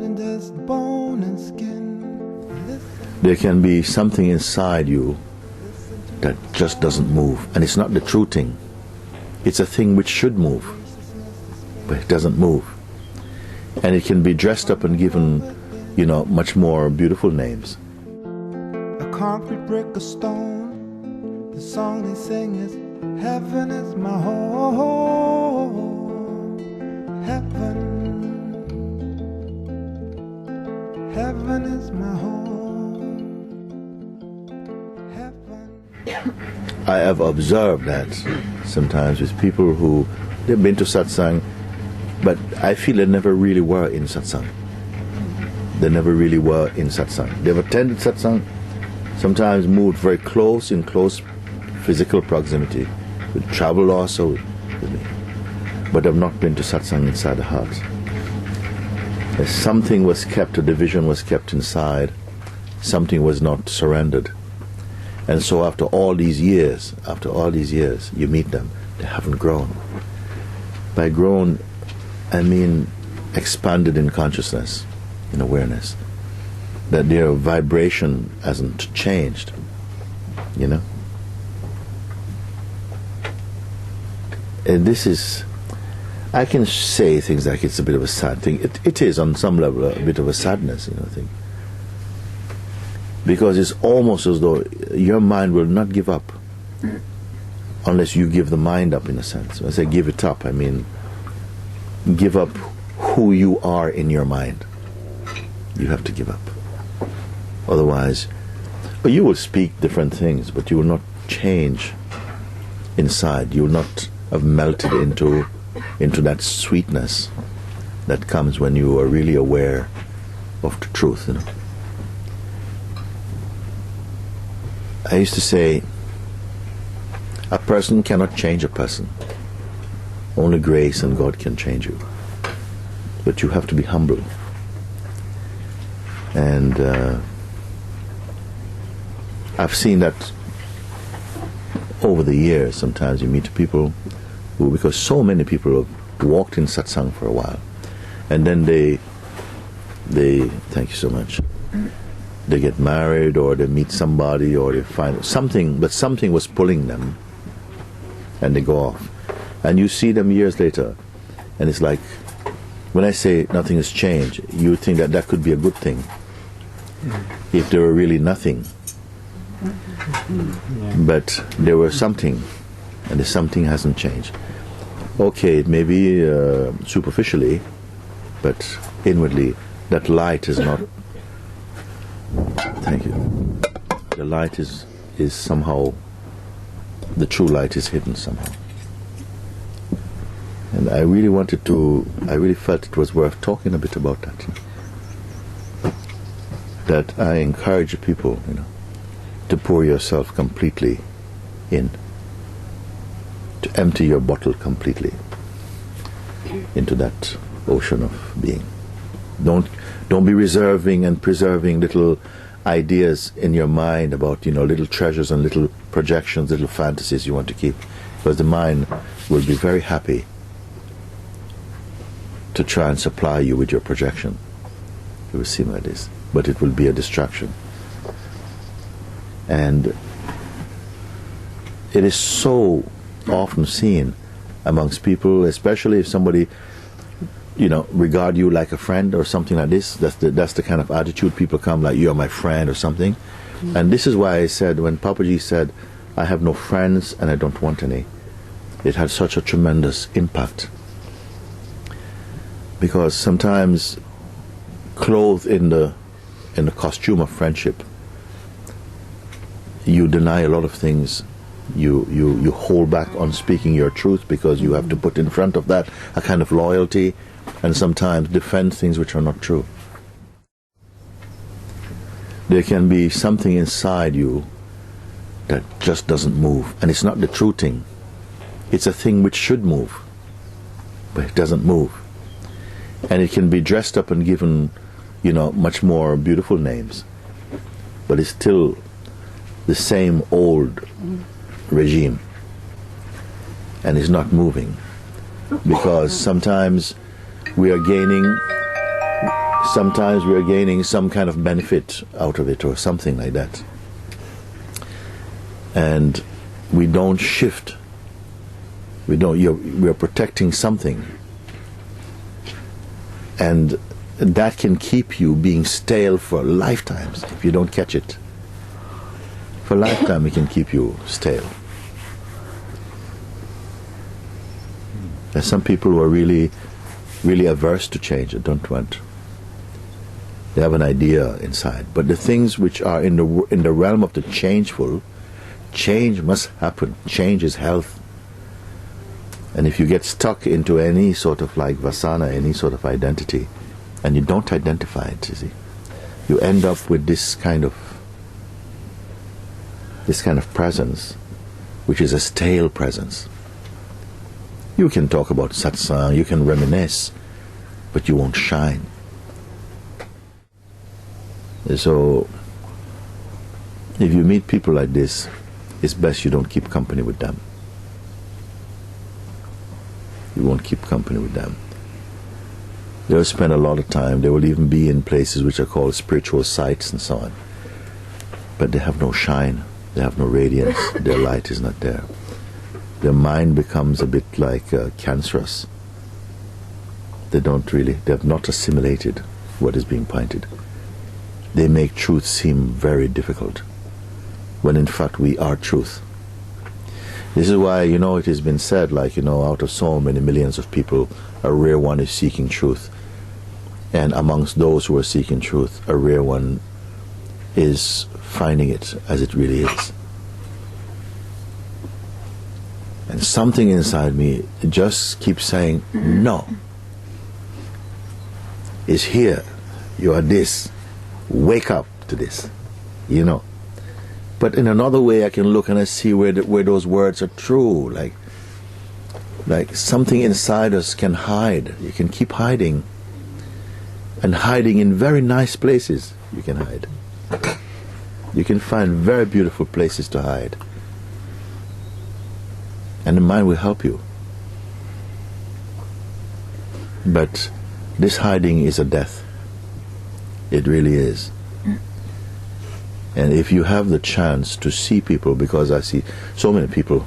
than just bone and skin. There can be something inside you that just doesn't move, and it's not the true thing. It's a thing which should move, but it doesn't move. And it can be dressed up and given, much more beautiful names. A concrete brick, a stone. The song they sing is, heaven is my home. Heaven. Heaven is my home. Heaven. I have observed that sometimes with people who, they've been to satsang, but I feel they never really were in satsang. They never really were in satsang. They've attended satsang, sometimes moved very close, in close physical proximity, with travel also with me, but have not been to satsang inside the heart. Something was kept, a division was kept inside, something was not surrendered. And so after all these years, you meet them, they haven't grown. By grown, I mean expanded in consciousness, in awareness, that their vibration hasn't changed, And this is, I can say things like it's a bit of a sad thing. It is on some level a bit of a sadness, I think. Because it's almost as though your mind will not give up unless you give the mind up, in a sense. When I say give it up, I mean give up who you are in your mind. You have to give up. Otherwise, you will speak different things, but you will not change inside. You will not have melted into that sweetness that comes when you are really aware of the truth. I used to say, a person cannot change a person. Only grace and God can change you. But you have to be humble. And I've seen that over the years. Sometimes you meet people who, because so many people have walked in satsang for a while, and then they thank you so much, they get married, or they meet somebody, or they find something, but something was pulling them, and they go off. And you see them years later, and it's like, when I say nothing has changed, you think that could be a good thing, if there were really nothing. But there was something, and the something hasn't changed. Okay, it may be superficially, but inwardly, that light is not. Thank you. The light is somehow, the true light is hidden somehow. And I really felt it was worth talking a bit about that. That I encourage people, to pour yourself completely in, to empty your bottle completely into that ocean of being. Don't be reserving and preserving little ideas in your mind about, little treasures and little projections, little fantasies you want to keep, because the mind will be very happy to try and supply you with your projection. You will see like this, but it will be a distraction. And it is so often seen amongst people, especially if somebody, regard you like a friend or something like this. That's the kind of attitude people come, like, you're my friend or something. Mm-hmm. And this is why I said, when Papaji said, I have no friends and I don't want any, it had such a tremendous impact. Because sometimes, clothed in the costume of friendship, you deny a lot of things. You hold back on speaking your truth because you have to put in front of that a kind of loyalty, and sometimes defend things which are not true. There can be something inside you that just doesn't move, and it's not the true thing. It's a thing which should move, but it doesn't move. And it can be dressed up and given, much more beautiful names, but it's still the same old regime, and is not moving, because sometimes we are gaining sometimes we are gaining some kind of benefit out of it or something like that. And we don't shift. We are protecting something. And that can keep you being stale for lifetimes if you don't catch it. For a lifetime it can keep you stale. There's some people who are really, really averse to change and don't want. They have an idea inside. But the things which are in the realm of the changeful, change must happen. Change is health. And if you get stuck into any sort of like vasana, any sort of identity, and you don't identify it, you see, you end up with this kind of presence, which is a stale presence. You can talk about satsang, you can reminisce, but you won't shine. So, if you meet people like this, it's best you don't keep company with them. You won't keep company with them. They'll spend a lot of time, they will even be in places which are called spiritual sites and so on. But they have no shine, they have no radiance, their light is not there. Their mind becomes a bit like cancerous. They have not assimilated what is being pointed. They make truth seem very difficult, when in fact we are truth. This is why, it has been said, out of so many millions of people, a rare one is seeking truth. And amongst those who are seeking truth, a rare one is finding it as it really is. And something inside me just keeps saying, no. It's here. You are this. Wake up to this. But in another way I can look and I see where those words are true. Like something inside us can hide. You can keep hiding. And hiding in very nice places you can hide. You can find very beautiful places to hide. And the mind will help you. But this hiding is a death. It really is. And if you have the chance to see people, because I see so many people,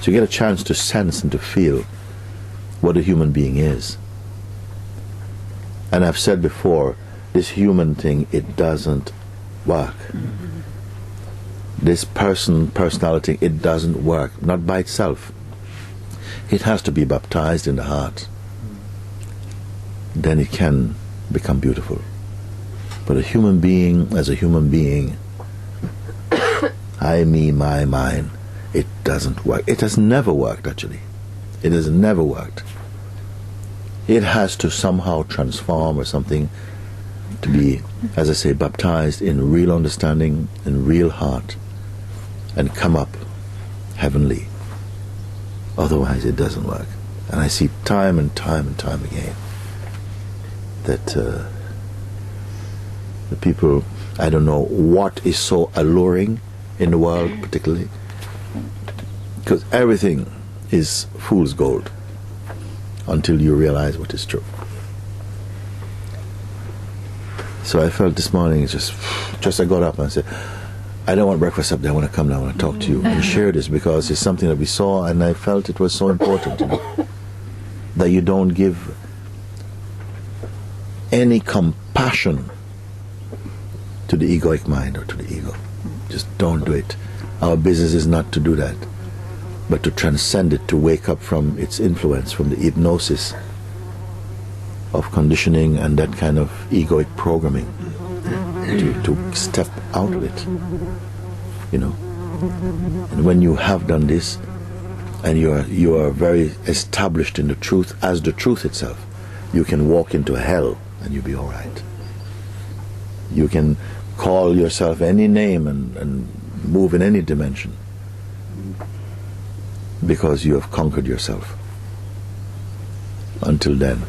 so you get a chance to sense and to feel what a human being is. And I've said before, this human thing, it doesn't work. This personality, it doesn't work, not by itself. It has to be baptized in the heart. Then it can become beautiful. But a human being, as a human being, I, me, my, mine, it doesn't work. It has never worked, actually. It has never worked. It has to somehow transform or something to be, as I say, baptized in real understanding, in real heart, and come up heavenly. Otherwise it doesn't work. And I see time and time and time again that the people, I don't know what is so alluring in the world particularly, because everything is fool's gold until you realize what is true. So I felt this morning, just I got up and I said, I don't want breakfast up there, I want to come down, I want to talk to you and share this, because it's something that we saw and I felt it was so important, that you don't give any compassion to the egoic mind or to the ego. Just don't do it. Our business is not to do that, but to transcend it, to wake up from its influence, from the hypnosis of conditioning and that kind of egoic programming, to step out of it, And when you have done this, and you are very established in the truth as the truth itself, you can walk into hell and you'll be all right. You can call yourself any name and move in any dimension, because you have conquered yourself. Until then,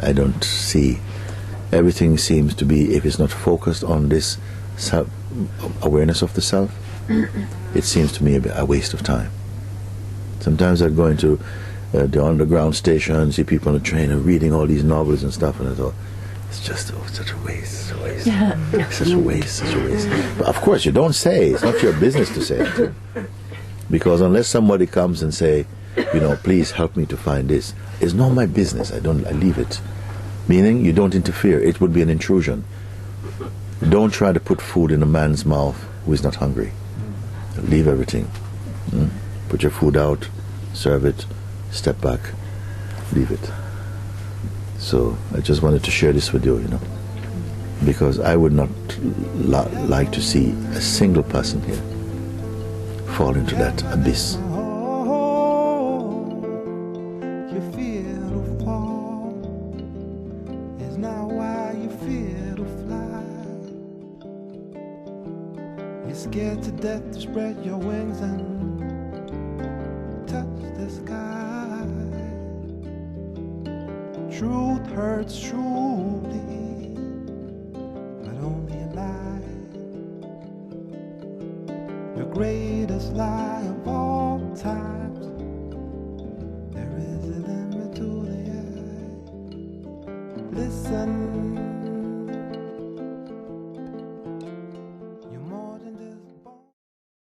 I don't see. Everything seems to be, if it's not focused on this awareness of the self, it seems to me a waste of time. Sometimes I go into the underground station, see people on the train and reading all these novels and stuff, and I thought, it's just such a waste, such a waste, such a waste, such a waste. But of course, you don't say. It's not your business to say it, because unless somebody comes and say, please help me to find this, it's not my business. I leave it. Meaning, you don't interfere. It would be an intrusion. Don't try to put food in a man's mouth who is not hungry. Leave everything. Put your food out, serve it, step back, leave it. So I just wanted to share this with you, because I would not like to see a single person here fall into that abyss. You fear to fall is not why you fear to fly. You're scared to death to spread your wings and touch the sky. Truth hurts truly, but only a lie. The greatest lie of all times. There is a limit to the eye. Listen.